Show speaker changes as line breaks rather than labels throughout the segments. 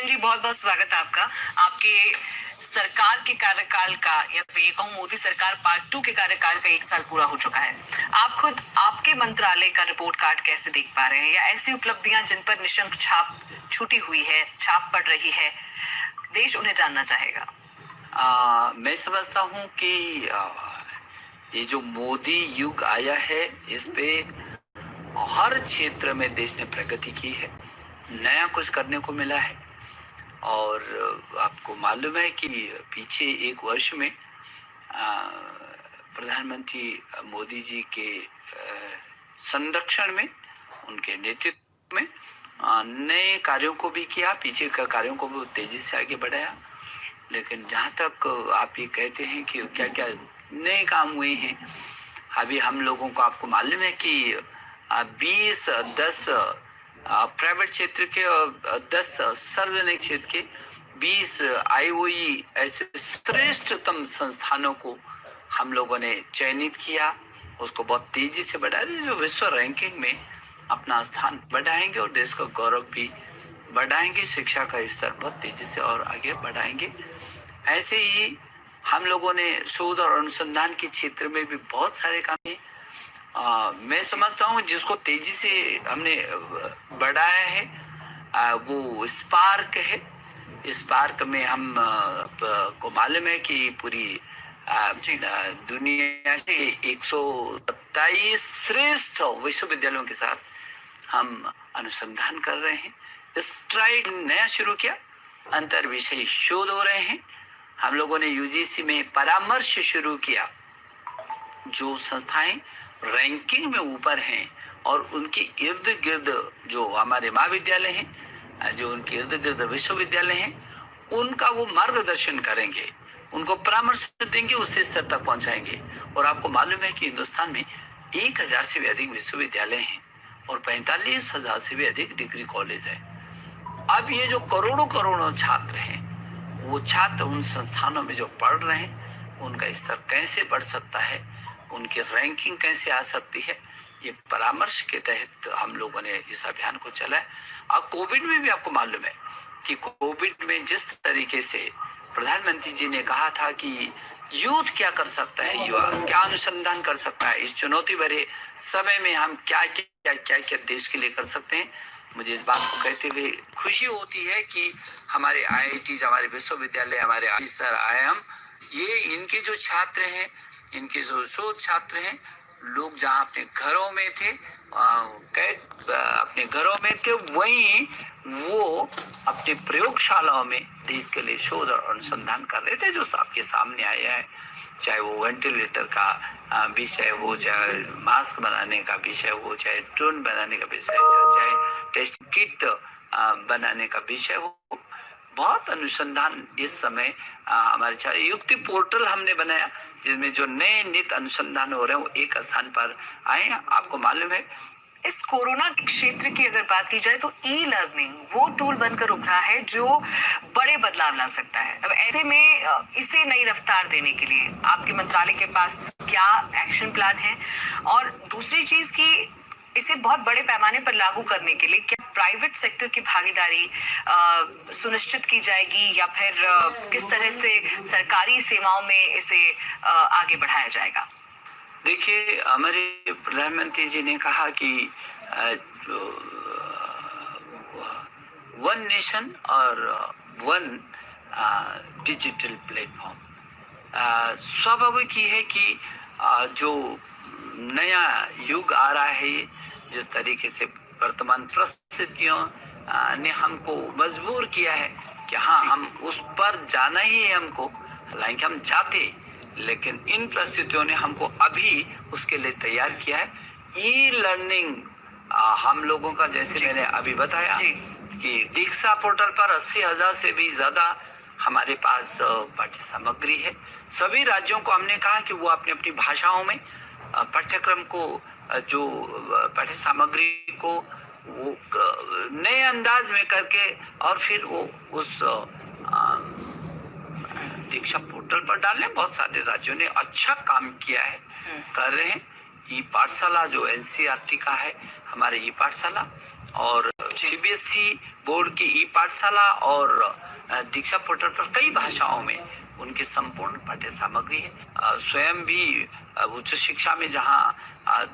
जी, बहुत बहुत स्वागत है आपका। आपके सरकार के कार्यकाल का या ये कहूँ मोदी सरकार पार्ट 2 के कार्यकाल का 1 साल पूरा हो चुका है। आप खुद आपके मंत्रालय का रिपोर्ट कार्ड कैसे देख पा रहे हैं या ऐसी उपलब्धियां जिन पर निशंक छाप छूटी हुई है, छाप पड़ रही है, देश उन्हें जानना चाहेगा।
मैं समझता हूँ कि ये जो मोदी युग आया है, इस पे हर क्षेत्र में देश ने प्रगति की है, नया कुछ करने को मिला है। और आपको मालूम है कि पीछे एक वर्ष में प्रधानमंत्री मोदी जी के संरक्षण में, उनके नेतृत्व में नए कार्यों को भी किया, पीछे का कार्यों को भी तेजी से आगे बढ़ाया। लेकिन जहाँ तक आप ये कहते हैं कि क्या क्या नए काम हुए हैं, अभी हम लोगों को आपको मालूम है कि 10 प्राइवेट क्षेत्र के और 10 सार्वजनिक क्षेत्र के 20 IOE ऐसे श्रेष्ठतम संस्थानों को हम लोगों ने चयनित किया, उसको बहुत तेजी से बढ़ा रहे, जो विश्व रैंकिंग में अपना स्थान बढ़ाएंगे और देश का गौरव भी बढ़ाएंगे, शिक्षा का स्तर बहुत तेजी से और आगे बढ़ाएंगे। ऐसे ही हम लोगों ने शोध और अनुसंधान के क्षेत्र में भी बहुत सारे काम किए। मैं समझता हूँ जिसको तेजी से हमने बढ़ाया है वो स्पार्क है। स्पार्क में हम को मालूम है कि पूरी दुनिया के 127 श्रेष्ठ विश्वविद्यालयों के साथ हम अनुसंधान कर रहे हैं। स्ट्राइड नया शुरू किया, अंतर विषय शोध हो रहे हैं। हम लोगों ने UGC में परामर्श शुरू किया, जो संस्थाएं रैंकिंग में ऊपर हैं और उनके इर्द गिर्द जो हमारे महाविद्यालय हैं, जो उनके इर्द गिर्द विश्वविद्यालय हैं, उनका वो मार्गदर्शन करेंगे, उनको परामर्श देंगे, उस स्तर तक पहुंचाएंगे। और आपको मालूम है कि हिंदुस्तान में 1000 से भी अधिक विश्वविद्यालय हैं और 45,000 से भी अधिक डिग्री कॉलेज है। अब ये जो करोड़ों छात्र हैं, वो छात्र उन संस्थानों में जो पढ़ रहे हैं, उनका स्तर कैसे बढ़ सकता है, उनकी रैंकिंग कैसे आ सकती है, ये परामर्श के तहत हम लोगों ने इस अभियान को चलाया। और कोविड में भी आपको मालूम है कि कोविड में जिस तरीके से प्रधानमंत्री जी ने कहा था कि यूथ क्या कर सकता है, युवा क्या अनुसंधान कर सकता है, इस चुनौती भरे समय में हम क्या देश के लिए कर सकते हैं। मुझे इस बात को कहते हुए खुशी होती है कि हमारे IITs, हमारे विश्वविद्यालय, हमारे ऑफिसर, IIM, ये इनके जो छात्र हैं, इनके जो शोध छात्र हैं, लोग जहाँ अपने घरों में थे, अपने घरों में थे, वहीं वो अपने प्रयोगशालाओं में देश के लिए शोध और अनुसंधान कर रहे थे, जो आपके सामने आया है। चाहे वो वेंटिलेटर का विषय हो, चाहे मास्क बनाने का विषय हो, चाहे ड्रोन बनाने का विषय हो, चाहे टेस्ट किट बनाने का विषय हो, बहुत अनुसंधान इस समय हमारे युक्ति पोर्टल हमने बनाया, जिसमें जो नए नित अनुसंधान हो रहे हैं वो एक स्थान पर आए हैं। आपको मालूम है
इस कोरोना के क्षेत्र की अगर बात की जाए तो ई-लर्निंग वो टूल बनकर उभरा है जो बड़े बदलाव ला सकता है। अब ऐसे में इसे नई रफ्तार देने के लिए आपके मंत्रालय के पास क्या एक्शन प्लान है, और दूसरी चीज की इसे बहुत बड़े पैमाने पर लागू करने के लिए क्या प्राइवेट सेक्टर की भागीदारी सुनिश्चित की जाएगी, या फिर किस तरह से सरकारी सेवाओं में इसे आगे बढ़ाया जाएगा?
देखिए, हमारे प्रधानमंत्री जी ने कहा कि वन नेशन और वन डिजिटल प्लेटफॉर्म। स्वाभाविक ही है कि जो नया युग आ रहा है, जिस तरीके से वर्तमान परिस्थितियों ने हमको मजबूर किया है कि हाँ, हम उस पर जाना ही है हमको, हालांकि हम चाहते, लेकिन इन परिस्थितियों ने हमको अभी उसके लिए तैयार किया है। ई-लर्निंग हम लोगों का, जैसे मैंने अभी बताया कि दीक्षा पोर्टल पर 80,000 से भी ज्यादा हमारे पास पाठ्य सामग्री है। सभी राज्यों को हमने कहा कि वो अपनी अपनी भाषाओं में पाठ्यक्रम को, जो पाठ्य सामग्री को वो नए अंदाज में करके और फिर वो उस दीक्षा पोर्टल पर डालें। बहुत सारे राज्यों ने अच्छा काम किया है, कर रहे हैं। ई पाठशाला जो एनसीईआरटी का है, हमारे ई पाठशाला और सीबीएसई बोर्ड की ई पाठशाला और दीक्षा पोर्टल पर कई भाषाओं में उनकी संपूर्ण पाठ्य सामग्री है। स्वयं भी उच्च शिक्षा में जहाँ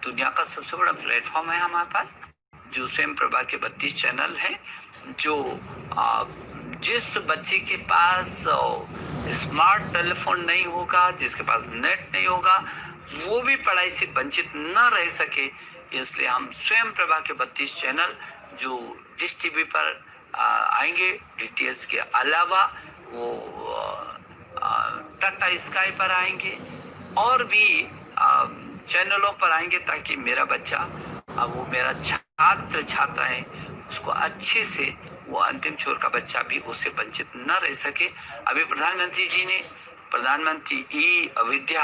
दुनिया का सबसे बड़ा प्लेटफॉर्म है हमारे पास, जो स्वयं प्रभा के 32 चैनल हैं, जो जिस बच्चे के पास स्मार्ट टेलीफोन नहीं होगा, जिसके पास नेट नहीं होगा, वो भी पढ़ाई से वंचित न रह सके, इसलिए हम स्वयं प्रभा के 32 चैनल जो डिश टीवी पर आएंगे, डीटीएच के अलावा वो टाटा स्काई पर आएंगे और भी चैनलों पर आएंगे, ताकि मेरा बच्चा, वो मेरा छात्र छात्रा है, उसको अच्छे से वो अंतिम छोर का बच्चा भी उससे वंचित न रह सके। अभी प्रधानमंत्री जी ने प्रधानमंत्री ई विद्या,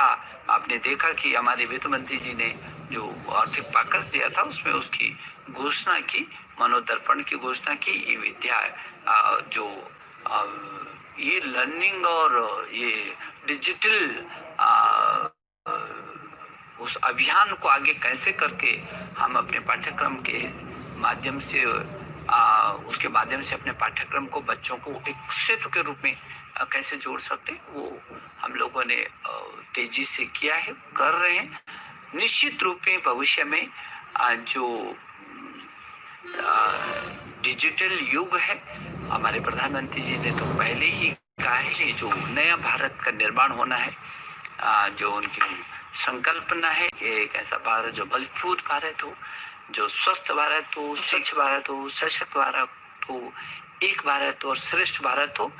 आपने देखा कि हमारे वित्त मंत्री जी ने जो आर्थिक पैकेज दिया था उसमें उसकी घोषणा की, मनोदर्पण की घोषणा की। ई विद्या जो ये लर्निंग और ये डिजिटल उस अभियान को आगे कैसे करके हम अपने पाठ्यक्रम के माध्यम से उसके माध्यम से अपने पाठ्यक्रम को बच्चों को एक क्षेत्र के रूप में कैसे जोड़ सकते हैं, वो हम लोगों ने तेजी से किया है, कर रहे हैं। निश्चित रूप में भविष्य में जो डिजिटल युग है, हमारे प्रधानमंत्री जी ने तो पहले ही कहा है कि जो नया भारत का निर्माण होना है, जो उनकी संकल्पना है कि एक ऐसा भारत जो मजबूत भारत हो, जो स्वस्थ भारत हो, स्वच्छ भारत हो, सशक्त भारत हो, एक भारत और श्रेष्ठ भारत हो,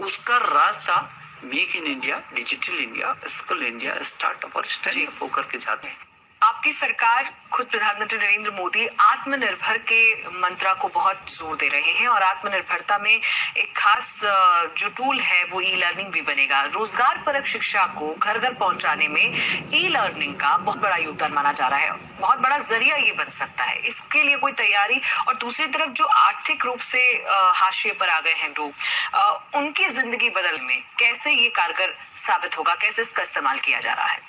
उसका रास्ता make in India, digital India, skill India, startup और स्टैंड अप होकर के जाते हैं।
आपकी सरकार, खुद प्रधानमंत्री नरेंद्र मोदी आत्मनिर्भर के मंत्रा को बहुत जोर दे रहे हैं और आत्मनिर्भरता में एक खास जो टूल है वो ई लर्निंग भी बनेगा। रोजगार परक शिक्षा को घर घर पहुंचाने में ई लर्निंग का बहुत बड़ा योगदान माना जा रहा है, बहुत बड़ा जरिया ये बन सकता है। इसके लिए कोई तैयारी? और दूसरी तरफ जो आर्थिक रूप से हाशिए पर आ गए हैं लोग, उनकी जिंदगी बदलने में कैसे ये कारगर साबित होगा, कैसे इसका इस्तेमाल किया जा रहा है?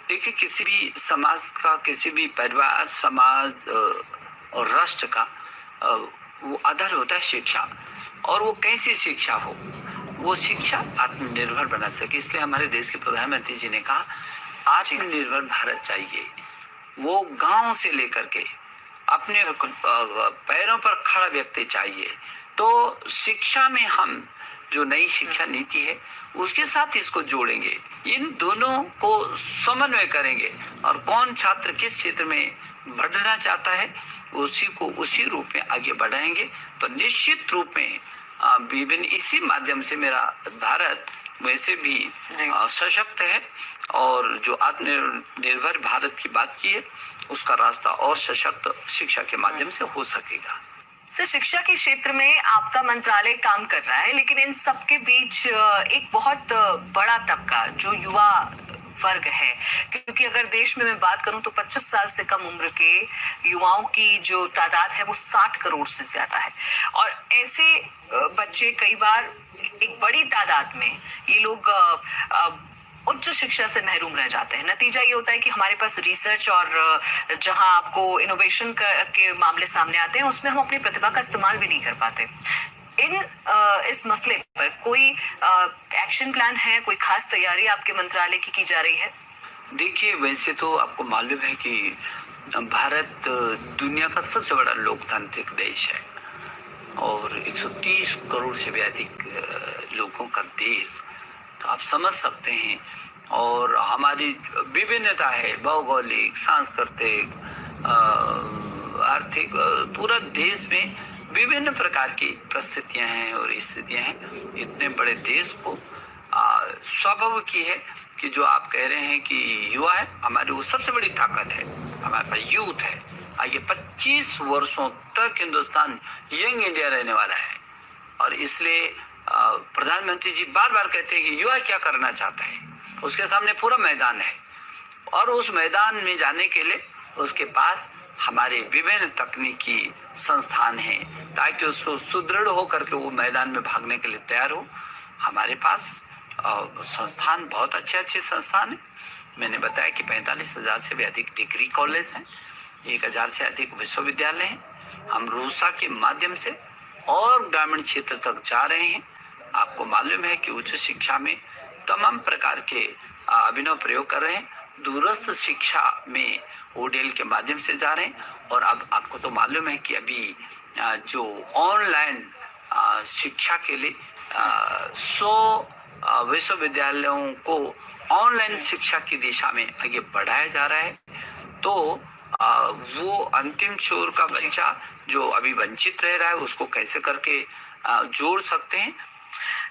देखिए, किसी भी समाज का, किसी भी परिवार, समाज और राष्ट्र का वो आधार होता है शिक्षा, और वो कैसी शिक्षा हो, वो शिक्षा आत्मनिर्भर बना सके। इसलिए हमारे देश के प्रधानमंत्री जी ने कहा आत्मनिर्भर भारत चाहिए। वो गांव से लेकर के अपने पैरों पर खड़ा व्यक्ति चाहिए। तो शिक्षा में हम जो नई शिक्षा नीति है उसके साथ इसको जोड़ेंगे, इन दोनों को समन्वय करेंगे, और कौन छात्र किस क्षेत्र में बढ़ना चाहता है उसी को उसी रूप में आगे बढ़ाएंगे। तो निश्चित रूप में विभिन्न इसी माध्यम से मेरा भारत वैसे भी सशक्त है, और जो आत्मनिर्भर भारत की बात की है उसका रास्ता और सशक्त शिक्षा के माध्यम से हो सकेगा।
सर, शिक्षा के क्षेत्र में आपका मंत्रालय काम कर रहा है, लेकिन इन सब के बीच एक बहुत बड़ा तबका जो युवा वर्ग है, क्योंकि अगर देश में मैं बात करूं तो 25 साल से कम उम्र के युवाओं की जो तादाद है वो 60 करोड़ से ज्यादा है। और ऐसे बच्चे कई बार एक बड़ी तादाद में ये लोग उच्च शिक्षा से महरूम रह जाते हैं। नतीजा ये होता है कि हमारे पास रिसर्च और जहां आपको इनोवेशन के मामले सामने आते हैं उसमें हम अपनी प्रतिभा का इस्तेमाल भी नहीं कर पाते। इस मसले पर कोई एक्शन प्लान है, कोई खास तैयारी आपके मंत्रालय की जा रही है?
देखिए, वैसे तो आपको मालूम है कि भारत दुनिया का सबसे बड़ा लोकतांत्रिक देश है और 130 करोड़ से भी अधिक लोगों का देश, तो आप समझ सकते हैं। और हमारी विभिन्नता है, भौगोलिक, सांस्कृतिक, आर्थिक, पूरा देश में विभिन्न प्रकार की परिस्थितियां हैं और स्थितियां हैं। इतने बड़े देश को स्वाभाविक की है कि जो आप कह रहे हैं कि युवा है हमारी, वो सबसे बड़ी ताकत है। हमारे पास यूथ है। आगे 25 वर्षों तक हिंदुस्तान यंग इंडिया रहने वाला है, और इसलिए प्रधानमंत्री जी बार बार कहते हैं कि युवा क्या करना चाहता है, उसके सामने पूरा मैदान है, और उस मैदान में जाने के लिए उसके पास हमारे विभिन्न तकनीकी संस्थान हैं, ताकि उसको सुदृढ़ होकर के वो मैदान में भागने के लिए तैयार हो। हमारे पास संस्थान बहुत अच्छे संस्थान है, मैंने बताया कि 45,000 से भी अधिक डिग्री कॉलेज हैं, 1,000 से अधिक विश्वविद्यालय हैं। हम रूसा के माध्यम से और ग्रामीण क्षेत्र तक जा रहे हैं। आपको मालूम है कि उच्च शिक्षा में तमाम प्रकार के अभिनव प्रयोग कर रहे हैं। दूरस्थ शिक्षा में ओडेल के माध्यम से जा रहे हैं। और अब आपको तो मालूम है कि अभी जो ऑनलाइन शिक्षा के लिए 100 विश्वविद्यालयों को ऑनलाइन शिक्षा की दिशा में आगे बढ़ाया जा रहा है। तो वो अंतिम छोर का बच्चा जो अभी वंचित रह रहा है उसको कैसे करके जोड़ सकते हैं।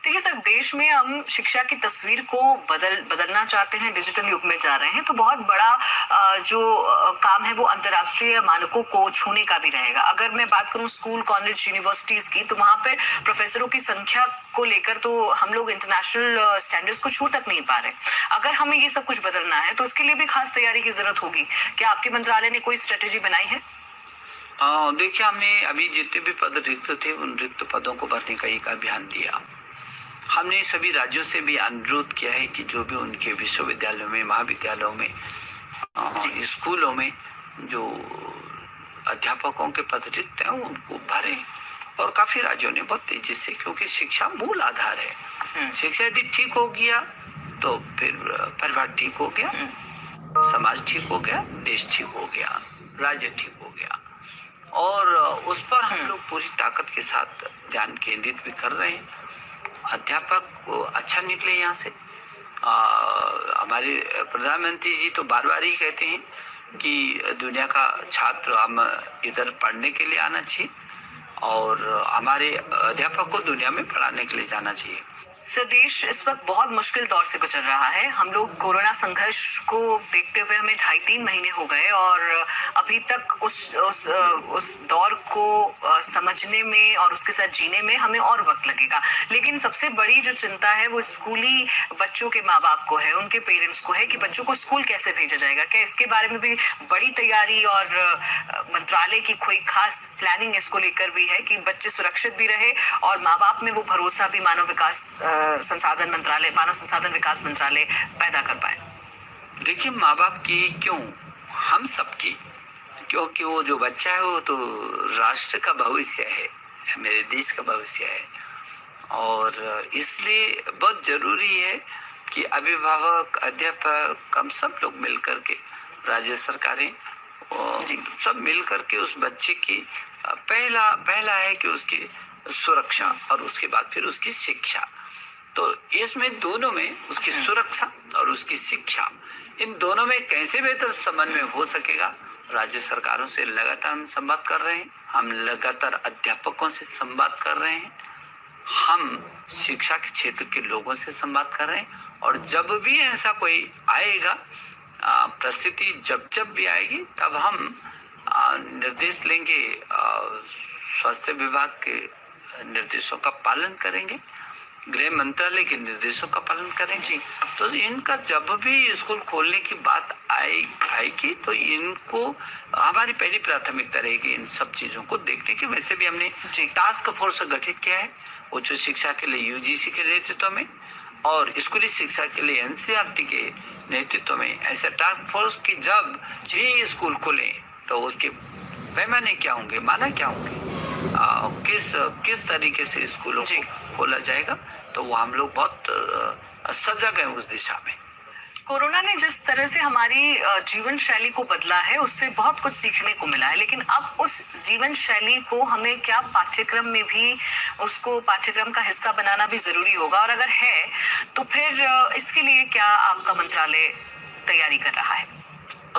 देखिए सर, देश में हम शिक्षा की तस्वीर को बदलना चाहते हैं, डिजिटल युग में जा रहे हैं, तो बहुत बड़ा जो काम है वो अंतर्राष्ट्रीय मानकों को छूने का भी रहेगा। अगर मैं बात करूं स्कूल, कॉलेज, यूनिवर्सिटीज की, तो वहां पर प्रोफेसरों की संख्या को लेकर तो हम लोग इंटरनेशनल स्टैंडर्ड्स को छू तक नहीं पा रहे। अगर हमें ये सब कुछ बदलना है तो इसके लिए भी खास तैयारी की जरूरत होगी। क्या आपके मंत्रालय ने कोई स्ट्रेटेजी बनाई है?
देखिए, हमने अभी जितने भी पद रिक्त थे उन रिक्त पदों को भरने का एक अभियान दिया। हमने सभी राज्यों से भी अनुरोध किया है कि जो भी उनके विश्वविद्यालयों में, महाविद्यालयों में, स्कूलों में जो अध्यापकों के पद रिक्त हैं उनको भरें। और काफी राज्यों ने बहुत तेजी से, क्योंकि शिक्षा मूल आधार है। शिक्षा यदि ठीक हो गया तो फिर परिवार ठीक हो गया, समाज ठीक हो गया, देश ठीक हो गया, राज्य ठीक हो गया। और उस पर हम लोग पूरी ताकत के साथ ध्यान केंद्रित भी कर रहे हैं। अध्यापक अच्छा निकले यहाँ से। हमारे प्रधानमंत्री जी तो बार बार ही कहते हैं कि दुनिया का छात्र हम इधर पढ़ने के लिए आना चाहिए और हमारे अध्यापक को दुनिया में पढ़ाने के लिए जाना चाहिए।
सर, देश इस वक्त बहुत मुश्किल दौर से गुजर रहा है। हम लोग कोरोना संघर्ष को देखते हुए हमें 2.5-3 महीने हो गए और अभी तक उस दौर को समझने में और उसके साथ जीने में हमें और वक्त लगेगा। लेकिन सबसे बड़ी जो चिंता है वो स्कूली बच्चों के माँ बाप को है, उनके पेरेंट्स को है कि बच्चों को स्कूल कैसे भेजा जाएगा। क्या इसके बारे में भी बड़ी तैयारी और मंत्रालय की कोई खास प्लानिंग इसको लेकर भी है कि बच्चे सुरक्षित भी रहे और माँ बाप में वो भरोसा भी मानव संसाधन विकास मंत्रालय पैदा कर पाए?
देखिए, माँ बाप की क्यों, हम सबकी, क्योंकि वो जो बच्चा है वो तो राष्ट्र का भविष्य है, मेरे देश का भविष्य है। और इसलिए बहुत जरूरी है कि अभिभावक, अध्यापक, हम सब लोग मिलकर के, राज्य सरकारें सब मिलकर के उस बच्चे की पहला है कि उसकी सुरक्षा और उसके बाद फिर उसकी शिक्षा। तो इसमें दोनों में उसकी सुरक्षा और उसकी शिक्षा, इन दोनों में कैसे बेहतर समन्वय हो सकेगा। राज्य सरकारों से लगातार हम संवाद कर रहे हैं, हम लगातार अध्यापकों से संवाद कर रहे हैं, हम शिक्षा के क्षेत्र के लोगों से संवाद कर रहे हैं। और जब भी ऐसा कोई आएगा, परिस्थिति जब भी आएगी, तब हम निर्देश लेंगे, स्वास्थ्य विभाग के निर्देशों का पालन करेंगे, गृह मंत्रालय के निर्देशों का पालन करेंगे। तो इनका जब भी स्कूल खोलने की बात आएगी तो इनको हमारी पहली प्राथमिकता रहेगी इन सब चीजों को देखने की। वैसे भी हमने टास्क फोर्स गठित किया है उच्च शिक्षा के लिए यूजीसी के नेतृत्व में और स्कूली शिक्षा के लिए एनसीईआरटी के नेतृत्व में ऐसा टास्क फोर्स की जब भी स्कूल खोले तो उसके पैमाने क्या होंगे, माना क्या होंगे, किस तरीके से स्कूलों को खोला जाएगा, तो वो हम लोग बहुत सजग हैं उस दिशा में।
कोरोना ने जिस तरह से हमारी जीवन शैली को बदला है उससे बहुत कुछ सीखने को मिला है, लेकिन अब उस जीवन शैली को हमें क्या पाठ्यक्रम में भी उसको पाठ्यक्रम का हिस्सा बनाना भी जरूरी होगा, और अगर है तो फिर इसके लिए क्या आपका मंत्रालय तैयारी कर रहा है?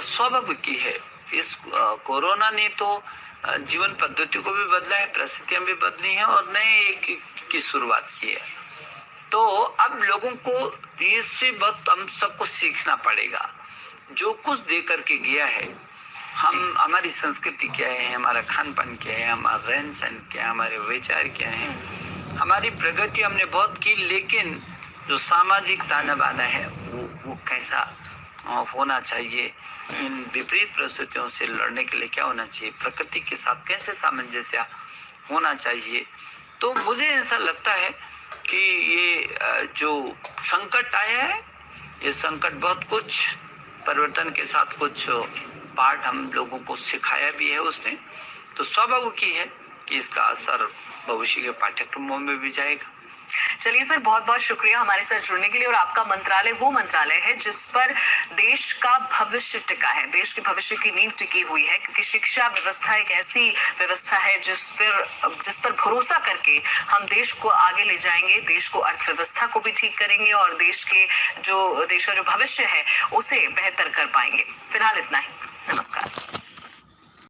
स्वाभाविक की है, इस कोरोना ने तो जीवन पद्धति को भी बदला है, परिस्थितियां भी बदली हैं और नए एक की शुरुआत की है। तो अब लोगों को इससे बहुत हम सबको सीखना पड़ेगा। जो कुछ दे करके गया है, हमारी संस्कृति क्या है, हमारा खान पान क्या है, हमारा रहन सहन क्या है, हमारे विचार क्या है, हमारी प्रगति हमने बहुत की, लेकिन जो सामाजिक ताना बाना है वो कैसा होना चाहिए, इन विपरीत परिस्थितियों से लड़ने के लिए क्या होना चाहिए, प्रकृति के साथ कैसे सामंजस्य होना चाहिए। तो मुझे ऐसा लगता है कि ये जो संकट आया है, ये संकट बहुत कुछ परिवर्तन के साथ कुछ पाठ हम लोगों को सिखाया भी है उसने, तो स्वाभाविक ही है कि इसका असर भविष्य के पाठ्यक्रमों में भी जाएगा।
चलिए सर, बहुत बहुत शुक्रिया हमारे साथ जुड़ने के लिए। और आपका मंत्रालय वो मंत्रालय है जिस पर देश का भविष्य टिका है, देश के भविष्य की नींव टिकी हुई है, क्योंकि शिक्षा व्यवस्था एक ऐसी व्यवस्था है जिस पर भरोसा करके हम देश को आगे ले जाएंगे, देश को अर्थव्यवस्था को भी ठीक करेंगे और देश का जो भविष्य है उसे बेहतर कर पाएंगे। फिलहाल इतना ही, नमस्कार।